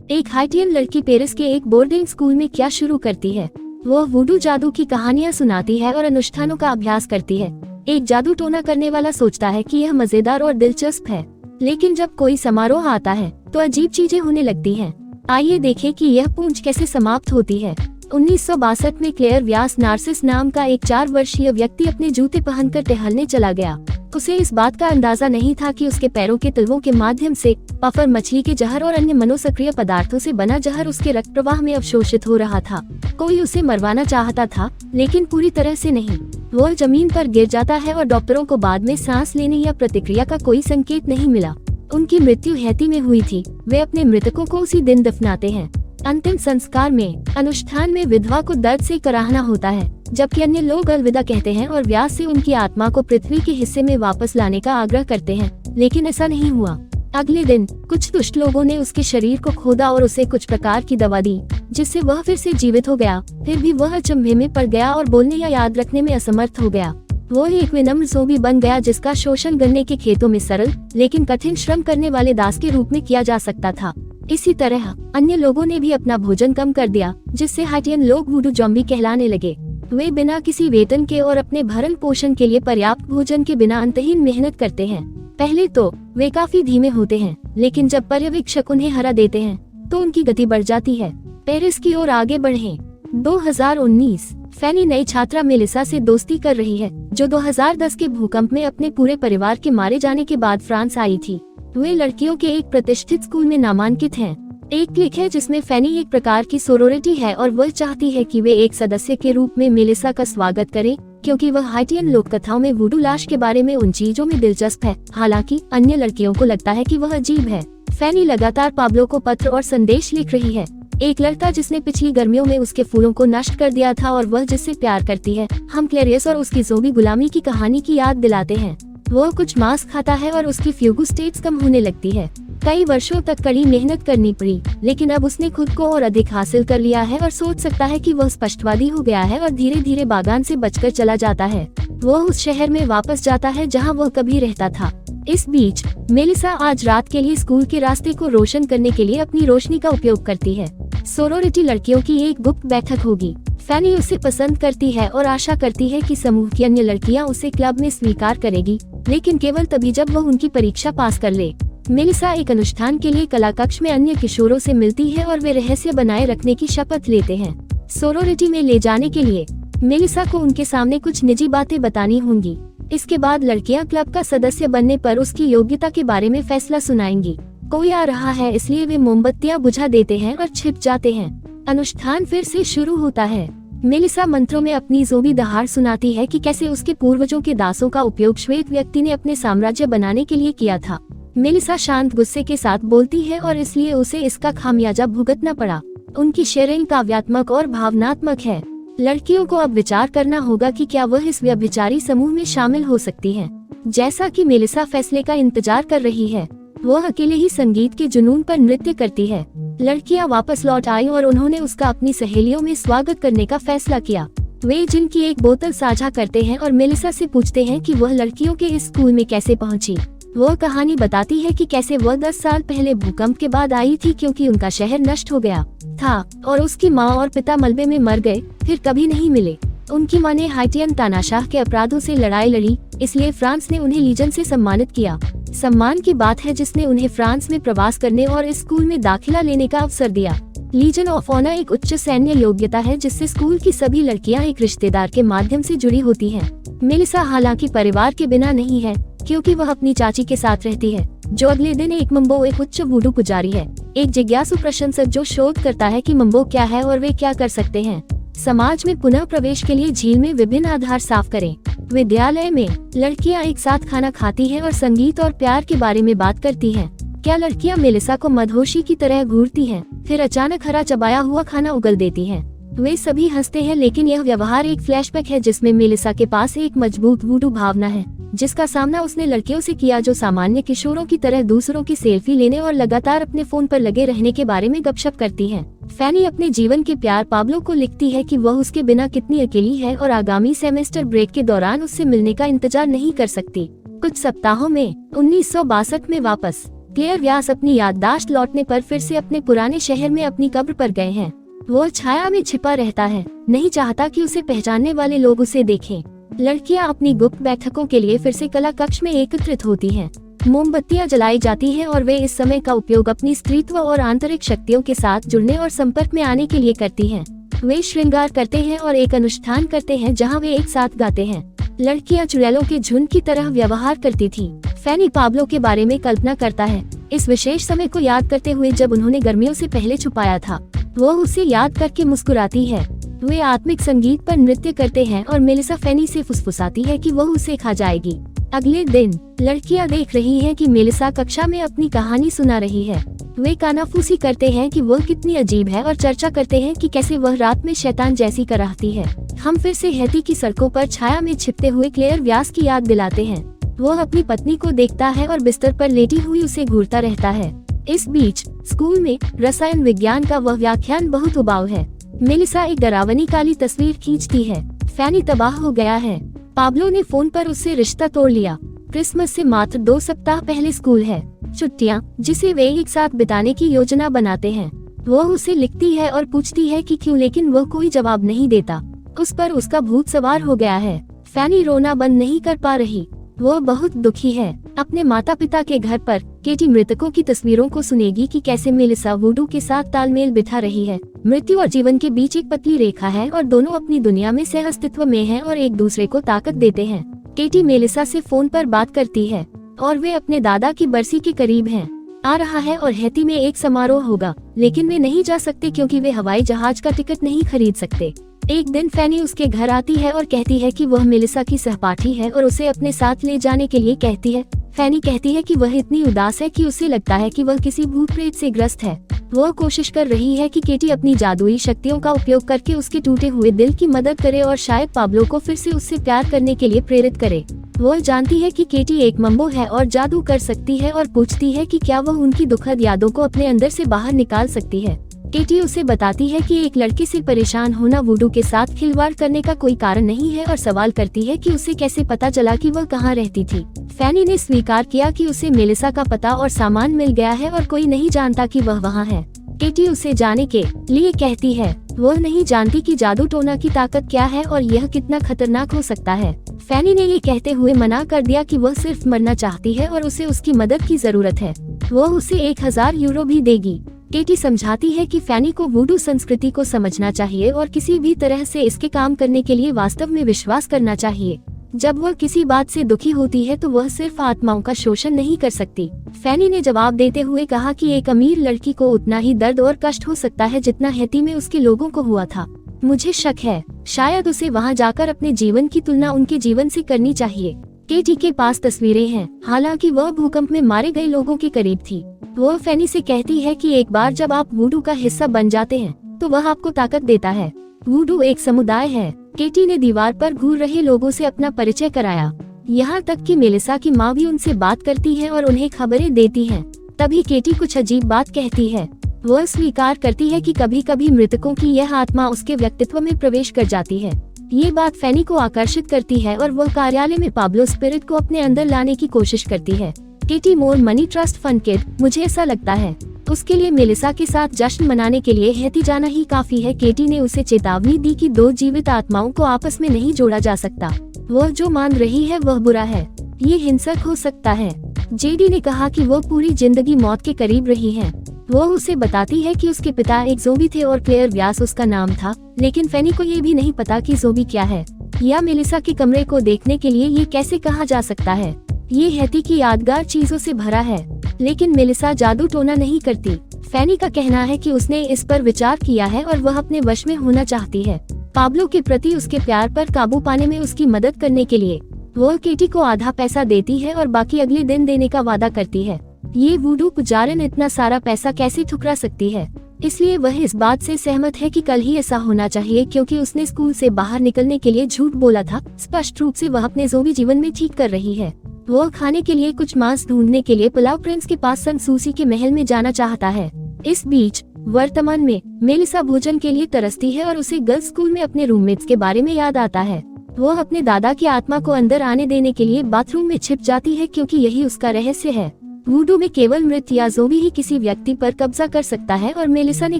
एक हाइटियन लड़की पेरिस के एक बोर्डिंग स्कूल में क्या शुरू करती है। वह वुडू जादू की कहानियां सुनाती है और अनुष्ठानों का अभ्यास करती है। एक जादू टोना करने वाला सोचता है कि यह मजेदार और दिलचस्प है, लेकिन जब कोई समारोह आता है तो अजीब चीजें होने लगती हैं। आइए देखें कि यह पूंछ कैसे समाप्त होती है। 1962 में क्लेयर व्यास नार्सिस नाम का एक 4 वर्षीय व्यक्ति अपने जूते पहनकर टहलने चला गया। उसे इस बात का अंदाजा नहीं था कि उसके पैरों के तलवों के माध्यम से पफर मछली के जहर और अन्य मनोसक्रिय पदार्थों से बना जहर उसके रक्त प्रवाह में अवशोषित हो रहा था। कोई उसे मरवाना चाहता था, लेकिन पूरी तरह से नहीं। वह जमीन पर गिर जाता है और डॉक्टरों को बाद में सांस लेने या प्रतिक्रिया का कोई संकेत नहीं मिला। उनकी मृत्यु हैती में हुई थी। वे अपने मृतकों को उसी दिन दफनाते हैं। अंतिम संस्कार में अनुष्ठान में विधवा को दर्द से कराहना होता है, जबकि अन्य लोग अलविदा कहते हैं और व्यास से उनकी आत्मा को पृथ्वी के हिस्से में वापस लाने का आग्रह करते हैं, लेकिन ऐसा नहीं हुआ। अगले दिन कुछ दुष्ट लोगों ने उसके शरीर को खोदा और उसे कुछ प्रकार की दवा दी, जिससे वह फिर से जीवित हो गया। फिर भी वह अचंभे में पड़ गया और बोलने या याद रखने में असमर्थ हो गया। वो एक विनम्र जोबी बन गया जिसका शोषण गन्ने के खेतों में सरल लेकिन कठिन श्रम करने वाले दास के रूप में किया जा सकता था। इसी तरह अन्य लोगों ने भी अपना भोजन कम कर दिया, जिससे हाइटियन लोग वुडू जॉम्बी कहलाने लगे। वे बिना किसी वेतन के और अपने भरण पोषण के लिए पर्याप्त भोजन के बिना अंतहीन मेहनत करते हैं। पहले तो वे काफी धीमे होते हैं, लेकिन जब पर्यवेक्षक उन्हें हरा देते हैं तो उनकी गति बढ़ जाती है। पेरिस की ओर आगे बढ़ें। 2019 फैनी नई छात्रा मेलिसा से दोस्ती कर रही है, जो 2010 के भूकंप में अपने पूरे परिवार के मारे जाने के बाद फ्रांस आई थी। वे लड़कियों के एक प्रतिष्ठित स्कूल में नामांकित हैं। एक क्लिक है जिसमें फैनी एक प्रकार की सोरोरिटी है और वह चाहती है कि वे एक सदस्य के रूप में मेलिसा का स्वागत करें, क्योंकि वह हाइटियन लोक कथाओं में वुडू लाश के बारे में उन चीजों में दिलचस्प है। हालांकि अन्य लड़कियों को लगता है कि वह अजीब है। फैनी लगातार पाब्लो को पत्र और संदेश लिख रही है। एक लड़का जिसने पिछली गर्मियों में उसके फूलों को नष्ट कर दिया था और वह जिससे प्यार करती है, हम क्लेरियस और उसकी जोबी गुलामी की कहानी की याद दिलाते हैं। वह कुछ मांस खाता है और उसकी फ्यूगोस्टेट्स कम होने लगती है। कई वर्षों तक कड़ी मेहनत करनी पड़ी, लेकिन अब उसने खुद को और अधिक हासिल कर लिया है और सोच सकता है कि वह स्पष्टवादी हो गया है और धीरे धीरे बागान से बचकर चला जाता है। वह उस शहर में वापस जाता है जहां वह कभी रहता था। इस बीच मेलिसा आज रात के लिए स्कूल के रास्ते को रोशन करने के लिए अपनी रोशनी का उपयोग करती है। सोरोरिटी लड़कियों की एक गुप्त बैठक होगी। फैनी उसे पसंद करती है और आशा करती है कि समूह की अन्य लड़कियां उसे क्लब में स्वीकार करेगी, लेकिन केवल तभी जब वह उनकी परीक्षा पास कर ले। मेलिसा एक अनुष्ठान के लिए कला कक्ष में अन्य किशोरों से मिलती है और वे रहस्य बनाए रखने की शपथ लेते हैं। सोरोरिटी में ले जाने के लिए मेलिसा को उनके सामने कुछ निजी बातें बतानी होंगी। इसके बाद लड़कियां क्लब का सदस्य बनने पर उसकी योग्यता के बारे में फैसला सुनाएंगी। कोई आ रहा है, इसलिए वे मोमबत्तियां बुझा देते हैं और छिप जाते हैं। अनुष्ठान फिर से शुरू होता है। मेलिसा मंत्रों में अपनी जोबी दहाड़ सुनाती है कि कैसे उसके पूर्वजों के दासों का उपयोग श्वेत व्यक्ति ने अपने साम्राज्य बनाने के लिए किया था। मेलिसा शांत गुस्से के साथ बोलती है और इसलिए उसे इसका खामियाजा भुगतना पड़ा। उनकी शेयरिंग काव्यात्मक और भावनात्मक है। लड़कियों को अब विचार करना होगा कि क्या वह इस व्यभिचारी समूह में शामिल हो सकती हैं। जैसा कि मेलिसा फैसले का इंतजार कर रही है, वह अकेले ही संगीत के जुनून पर नृत्य करती है। लड़कियां वापस लौट आई और उन्होंने उसका अपनी सहेलियों में स्वागत करने का फैसला किया। वे जिन की एक बोतल साझा करते हैं और मेलिसा से पूछते हैं कि वह लड़कियों के इस स्कूल में कैसे पहुंची। वह कहानी बताती है कि कैसे वह 10 साल पहले भूकंप के बाद आई थी, क्योंकि उनका शहर नष्ट हो गया था और उसकी माँ और पिता मलबे में मर गए, फिर कभी नहीं मिले। उनकी माँ ने हाइटियन तानाशाह के अपराधों से लड़ाई लड़ी, इसलिए फ्रांस ने उन्हें लीजन से सम्मानित किया। सम्मान की बात है जिसने उन्हें फ्रांस में प्रवास करने और इस स्कूल में दाखिला लेने का अवसर दिया। लीजन ऑफ ऑनर एक उच्च सैन्य योग्यता है जिससे स्कूल की सभी लड़कियां एक रिश्तेदार के माध्यम से जुड़ी होती हैं। मेलिसा हालांकि परिवार के बिना नहीं है, क्योंकि वह अपनी चाची के साथ रहती है, जो अगले दिन एक मम्बो एक उच्च वुडू पुजारी है। एक जिज्ञासु प्रशंसक जो शोध करता है कि मम्बो क्या है और वे क्या कर सकते हैं। समाज में पुनः प्रवेश के लिए झील में विभिन्न आधार साफ करें। विद्यालय में लड़कियां एक साथ खाना खाती हैं और संगीत और प्यार के बारे में बात करती हैं। क्या लड़कियां मेलिसा को मदहोशी की तरह घूरती हैं, फिर अचानक हरा चबाया हुआ खाना उगल देती हैं। वे सभी हंसते हैं, लेकिन यह व्यवहार एक फ्लैशबैक है जिसमें मेलिसा के पास एक मजबूत वुडू भावना है, जिसका सामना उसने लड़कियों से किया जो सामान्य किशोरों की तरह दूसरों की सेल्फी लेने और लगातार अपने फोन पर लगे रहने के बारे में गपशप करती हैं। फैनी अपने जीवन के प्यार पाब्लो को लिखती है कि वह उसके बिना कितनी अकेली है और आगामी सेमेस्टर ब्रेक के दौरान उससे मिलने का इंतजार नहीं कर सकती। कुछ सप्ताहों में 1962 में वापस क्लेयर व्यास अपनी याददाश्त लौटने पर फिर से अपने पुराने शहर में अपनी कब्र पर गए हैं। वो छाया में छिपा रहता है, नहीं चाहता कि उसे पहचानने वाले लोग उसे देखें। लड़कियां अपनी गुप्त बैठकों के लिए फिर से कला कक्ष में एकत्रित होती हैं। मोमबत्तियां जलाई जाती हैं और वे इस समय का उपयोग अपनी स्त्रीत्व और आंतरिक शक्तियों के साथ जुड़ने और संपर्क में आने के लिए करती हैं। वे श्रृंगार करते हैं और एक अनुष्ठान करते हैं जहां वे एक साथ गाते हैं। लड़कियां चुड़ैलों के झुंड की तरह व्यवहार करती थीं। फैनी पाब्लो के बारे में कल्पना करता है, इस विशेष समय को याद करते हुए जब उन्होंने गर्मियों से पहले छुपाया था। वो उसे याद करके मुस्कुराती है। वे आत्मिक संगीत पर नृत्य करते हैं और मेलिसा फैनी से फुसफुसाती है कि वह उसे खा जाएगी। अगले दिन लड़कियां देख रही हैं कि मेलिसा कक्षा में अपनी कहानी सुना रही है। वे कानाफूसी करते हैं कि वह कितनी अजीब है और चर्चा करते हैं कि कैसे वह रात में शैतान जैसी कराहती है। हम फिर से हैती की सड़कों पर छाया में छिपते हुए क्लेयर व्यास की याद दिलाते हैं। वह अपनी पत्नी को देखता है और बिस्तर पर लेटी हुई उसे घूरता रहता है। इस बीच स्कूल में रसायन विज्ञान का वह व्याख्यान बहुत उबाऊ है। मेलिसा एक डरावनी काली तस्वीर खींचती है। फैनी तबाह हो गया है। पाब्लो ने फोन पर उससे रिश्ता तोड़ लिया। क्रिसमस से मात्र 2 सप्ताह पहले स्कूल है। छुट्टियां जिसे वे एक साथ बिताने की योजना बनाते हैं। वह उसे लिखती है और पूछती है कि क्यों, लेकिन वह कोई जवाब नहीं देता। उस पर उसका भूत सवार हो गया है। फैनी रोना बंद नहीं कर पा रही। वह बहुत दुखी है। अपने माता पिता के घर पर केटी मृतकों की तस्वीरों को सुनेगी कि कैसे मेलिसा वुडू के साथ तालमेल बिठा रही है। मृत्यु और जीवन के बीच एक पतली रेखा है और दोनों अपनी दुनिया में सह अस्तित्व में हैं और एक दूसरे को ताकत देते हैं। केटी मेलिसा से फोन पर बात करती है और वे अपने दादा की बरसी के करीब हैं। आ रहा है और हैती में एक समारोह होगा, लेकिन वे नहीं जा सकते क्योंकि वे हवाई जहाज का टिकट नहीं खरीद सकते। एक दिन फैनी उसके घर आती है और कहती है कि वह मेलिसा की सहपाठी है और उसे अपने साथ ले जाने के लिए कहती है। फैनी कहती है कि वह इतनी उदास है कि उसे लगता है कि वह किसी भूत प्रेत से ग्रस्त है। वह कोशिश कर रही है कि केटी अपनी जादुई शक्तियों का उपयोग करके उसके टूटे हुए दिल की मदद करे और शायद पाब्लो को फिर से उससे प्यार करने के लिए प्रेरित करे। वह जानती है कि केटी एक मम्बो है और जादू कर सकती है और पूछती है कि क्या वह उनकी दुखद यादों को अपने अंदर से बाहर निकाल सकती है। केटी उसे बताती है कि एक लड़की से परेशान होना वुडू के साथ खिलवाड़ करने का कोई कारण नहीं है और सवाल करती है कि उसे कैसे पता चला कि वह कहाँ रहती थी। फैनी ने स्वीकार किया कि उसे मेलिसा का पता और सामान मिल गया है और कोई नहीं जानता कि वह वहाँ है। केटी उसे जाने के लिए कहती है। वह नहीं जानती कि जादू टोना की ताकत क्या है और यह कितना खतरनाक हो सकता है। फैनी ने ये कहते हुए मना कर दिया कि वह सिर्फ मरना चाहती है और उसे उसकी मदद की जरूरत है। वह उसे 1000 यूरो भी देगी। केटी समझाती है कि फैनी को वुडू संस्कृति को समझना चाहिए और किसी भी तरह से इसके काम करने के लिए वास्तव में विश्वास करना चाहिए। जब वह किसी बात से दुखी होती है तो वह सिर्फ आत्माओं का शोषण नहीं कर सकती। फैनी ने जवाब देते हुए कहा कि एक अमीर लड़की को उतना ही दर्द और कष्ट हो सकता है जितना हैती में उसके लोगों को हुआ था। मुझे शक है, शायद उसे वहाँ जाकर अपने जीवन की तुलना उनके जीवन से करनी चाहिए। केटी के पास तस्वीरें हैं, हालांकि वह भूकंप में मारे गए लोगों के करीब थी। वह फैनी से कहती है कि एक बार जब आप वुडू का हिस्सा बन जाते हैं तो वह आपको ताकत देता है। वुडू एक समुदाय है। केटी ने दीवार पर घूर रहे लोगों से अपना परिचय कराया, यहाँ तक कि मेलिसा की माँ भी उनसे बात करती है और उन्हें खबरें देती है। तभी केटी कुछ अजीब बात कहती है। वह स्वीकार करती है कि कभी कभी मृतकों की यह आत्मा उसके व्यक्तित्व में प्रवेश कर जाती है। ये बात फैनी को आकर्षित करती है और वह कार्यालय में पाब्लो स्पिरिट को अपने अंदर लाने की कोशिश करती है। Katie more money trust fund kid, मुझे ऐसा लगता है उसके लिए मेलिसा के साथ जश्न मनाने के लिए हैती जाना ही काफी है। केटी ने उसे चेतावनी दी कि 2 जीवित आत्माओं को आपस में नहीं जोड़ा जा सकता। वह जो मान रही है वह बुरा है, ये हिंसक हो सकता है। जेडी ने कहा कि वह पूरी जिंदगी मौत के करीब रही है। वह उसे बताती है कि उसके पिता एक ज़ोंबी थे और क्लेयर व्यास उसका नाम था, लेकिन फैनी को ये भी नहीं पता कि ज़ोंबी क्या है या मेलिसा के कमरे को देखने के लिए ये कैसे कहा जा सकता है। ये हैती की यादगार चीजों से भरा है, लेकिन मेलिसा जादू टोना नहीं करती। फैनी का कहना है कि उसने इस पर विचार किया है और वह अपने वश में होना चाहती है। पाब्लो के प्रति उसके प्यार पर काबू पाने में उसकी मदद करने के लिए वह केटी को आधा पैसा देती है और बाकी अगले दिन देने का वादा करती है। ये वुडू पुजारन इतना सारा पैसा कैसे ठुकरा सकती है, इसलिए वह इस बात से सहमत है कि कल ही ऐसा होना चाहिए क्योंकि उसने स्कूल से बाहर निकलने के लिए झूठ बोला था। स्पष्ट रूप से वह अपने ज़ोंबी जीवन में ठीक कर रही है। वह खाने के लिए कुछ मांस ढूंढने के लिए पुलाव प्रिंस के पास सनसूसी के महल में जाना चाहता है। इस बीच वर्तमान में मेलिसा भोजन के लिए तरसती है और उसे गर्ल्स स्कूल में अपने रूममेट्स के बारे में याद आता है। वह अपने दादा की आत्मा को अंदर आने देने के लिए बाथरूम में छिप जाती है क्योंकि यही उसका रहस्य है। वुडू में केवल मृत या ज़ोंबी ही किसी व्यक्ति पर कब्जा कर सकता है और मेलिसा ने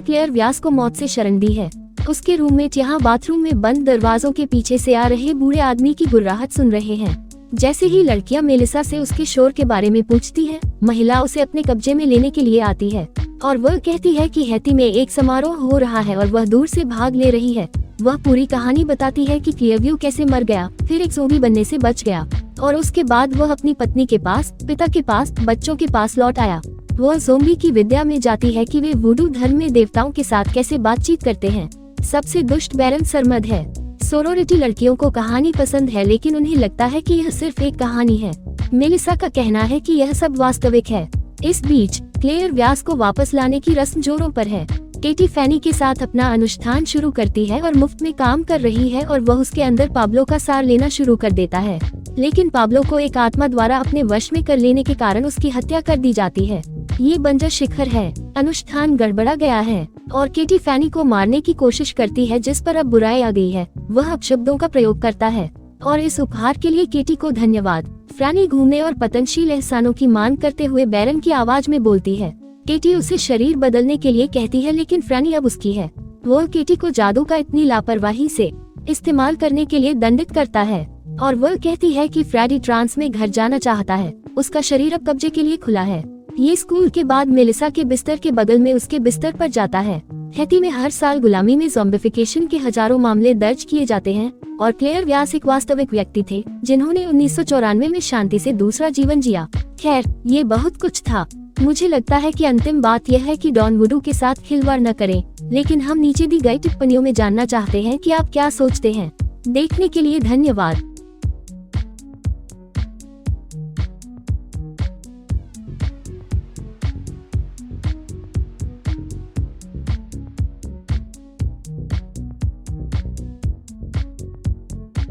क्लेयर व्यास को मौत से शरण दी है। उसके रूममेट यहाँ बाथरूम में बंद दरवाजों के पीछे से आ रहे बूढ़े आदमी की गुर्राहट सुन रहे हैं। जैसे ही लड़कियां मेलिसा से उसके शोर के बारे में पूछती हैं, महिला उसे अपने कब्जे में लेने के लिए आती है और वह कहती है कि हैती में एक समारोह हो रहा है और वह दूर से भाग ले रही है। वह पूरी कहानी बताती है कि क्लेयरव्यू कैसे मर गया, फिर एक ज़ोंबी बनने से बच गया और उसके बाद वह अपनी पत्नी के पास, पिता के पास, बच्चों के पास लौट आया। वह ज़ोंबी की विद्या में जाती है कि वे वुडू धर्म में देवताओं के साथ कैसे बातचीत करते हैं। सबसे दुष्ट बैरन सरमद है। सोरोरिटी लड़कियों को कहानी पसंद है, लेकिन उन्हें लगता है कि यह सिर्फ एक कहानी है। मेलिसा का कहना है कि यह सब वास्तविक है। इस बीच क्लेयर व्यास को वापस लाने की रस्म जोरों पर है। केटी फैनी के साथ अपना अनुष्ठान शुरू करती है और मुफ्त में काम कर रही है और वह उसके अंदर पाब्लो का सार लेना शुरू कर देता है, लेकिन पाब्लो को एक आत्मा द्वारा अपने वश में कर लेने के कारण उसकी हत्या कर दी जाती है। ये बंजर शिखर है। अनुष्ठान गड़बड़ा गया है और केटी फैनी को मारने की कोशिश करती है, जिस पर अब बुराई आ गई है। वह अपशब्दों का प्रयोग करता है और इस उपहार के लिए केटी को धन्यवाद। फैनी घूमने और पतनशील एहसानों की मांग करते हुए बैरन की आवाज में बोलती है। केटी उसे शरीर बदलने के लिए कहती है, लेकिन फ्रैनी अब उसकी है। वह केटी को जादू का इतनी लापरवाही से इस्तेमाल करने के लिए दंडित करता है और वह कहती है कि फ्रेडी ट्रांस में घर जाना चाहता है। उसका शरीर अब कब्जे के लिए खुला है। ये स्कूल के बाद मेलिसा के बिस्तर के बगल में उसके बिस्तर पर जाता है। हैती में हर साल गुलामी में ज़ॉम्बिफिकेशन के हजारों मामले दर्ज किए जाते हैं और क्लेयर व्यास एक वास्तविक व्यक्ति थे जिन्होंने 1994 में शांति से दूसरा जीवन जिया। खैर, ये बहुत कुछ था। मुझे लगता है कि अंतिम बात यह है कि डॉन वुडू के साथ खिलवाड़ न करें, लेकिन हम नीचे दी गई टिप्पणियों में जानना चाहते हैं कि आप क्या सोचते हैं। देखने के लिए धन्यवाद।